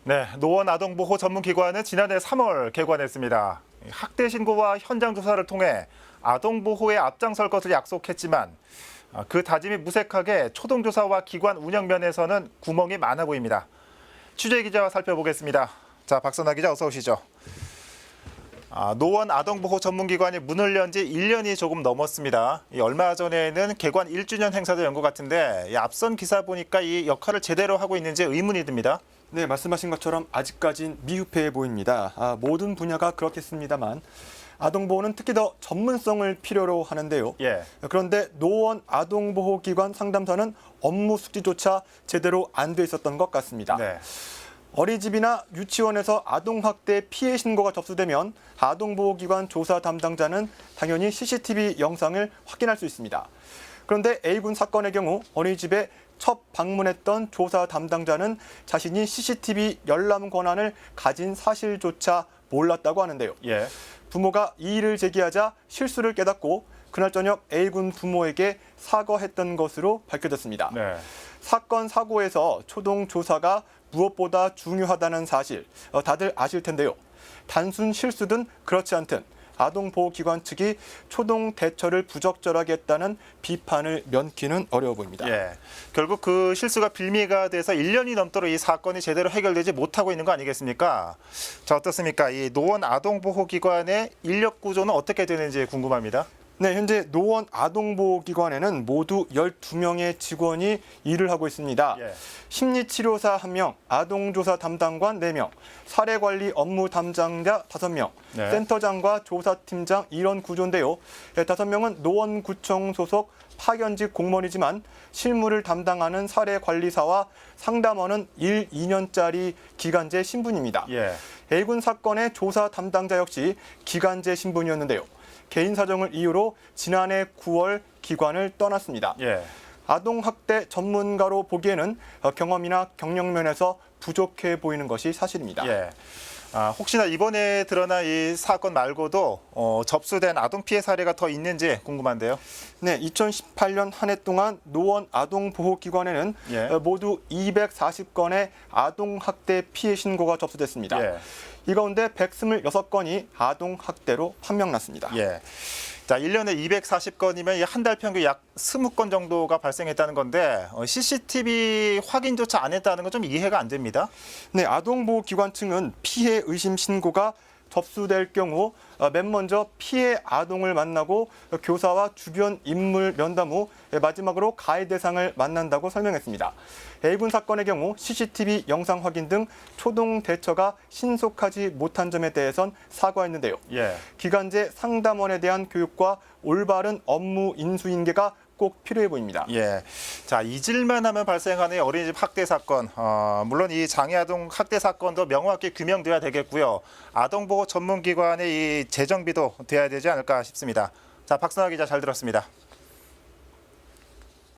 네, 노원아동보호 전문기관은 지난해 3월 개관했습니다. 학대 신고와 현장 조사를 통해 아동보호에 앞장설 것을 약속했지만 그 다짐이 무색하게 초동조사와 기관 운영 면에서는 구멍이 많아 보입니다. 취재 기자와 살펴보겠습니다. 자, 박선아 기자 어서 오시죠. 노원아동보호 전문기관이 문을 연 지 1년이 조금 넘었습니다. 얼마 전에는 개관 1주년 행사도 연 것 같은데 앞선 기사 보니까 이 역할을 제대로 하고 있는지 의문이 듭니다. 네, 말씀하신 것처럼 아직까진 미흡해 보입니다. 모든 분야가 그렇겠습니다만 아동보호는 특히 더 전문성을 필요로 하는데요. 예. 그런데 노원 아동보호기관 상담사는 업무 숙지조차 제대로 안 돼 있었던 것 같습니다. 네. 어린이집이나 유치원에서 아동학대 피해 신고가 접수되면 아동보호기관 조사 담당자는 당연히 CCTV 영상을 확인할 수 있습니다. 그런데 A군 사건의 경우 어린이집에 첫 방문했던 조사 담당자는 자신이 CCTV 열람 권한을 가진 사실조차 몰랐다고 하는데요. 예. 부모가 이의를 제기하자 실수를 깨닫고 그날 저녁 A군 부모에게 사과했던 것으로 밝혀졌습니다. 네. 사건 사고에서 초동 조사가 무엇보다 중요하다는 사실 다들 아실 텐데요. 단순 실수든 그렇지 않든 아동보호기관 측이 초동 대처를 부적절하게 했다는 비판을 면키는 어려워 보입니다. 예. 결국 그 실수가 빌미가 돼서 1년이 넘도록 이 사건이 제대로 해결되지 못하고 있는 거 아니겠습니까? 자, 어떻습니까? 이 노원 아동보호기관의 인력 구조는 어떻게 되는지 궁금합니다. 네, 현재 노원 아동보호기관에는 모두 12명의 직원이 일을 하고 있습니다. 예. 심리치료사 1명, 아동조사 담당관 4명, 사례관리 업무 담당자 5명, 네. 센터장과 조사팀장 이런 구조인데요. 5명은 노원구청 소속 파견직 공무원이지만 실무를 담당하는 사례관리사와 상담원은 1, 2년짜리 기간제 신분입니다. 예. A군 사건의 조사 담당자 역시 기간제 신분이었는데요. 개인 사정을 이유로 지난해 9월 기관을 떠났습니다. 예. 아동학대 전문가로 보기에는 경험이나 경력 면에서 부족해 보이는 것이 사실입니다. 예. 혹시나 이번에 드러난 이 사건 말고도 접수된 아동 피해 사례가 더 있는지 궁금한데요. 네, 2018년 한 해 동안 노원 아동보호기관에는 예. 모두 240건의 아동학대 피해 신고가 접수됐습니다. 예. 이 가운데 126건이 아동학대로 판명났습니다. 예. 자, 1년에 240건이면 한 달 평균 약 20건 정도가 발생했다는 건데 CCTV 확인조차 안 했다는 건 좀 이해가 안 됩니다. 네, 아동보호기관 측은 피해 의심 신고가 접수될 경우 맨 먼저 피해 아동을 만나고 교사와 주변 인물 면담 후 마지막으로 가해 대상을 만난다고 설명했습니다. A군 사건의 경우 CCTV 영상 확인 등 초동 대처가 신속하지 못한 점에 대해선 사과했는데요. 예. 기간제 상담원에 대한 교육과 올바른 업무 인수인계가 꼭 필요해 보입니다. 예. 자, 잊을만 하면 발생하는 어린이집 학대 사건. 물론 이 장애아동 학대 사건도 명확히 규명돼야 되겠고요. 아동보호 전문기관의 이 재정비도 돼야 되지 않을까 싶습니다. 자, 박선아 기자 잘 들었습니다.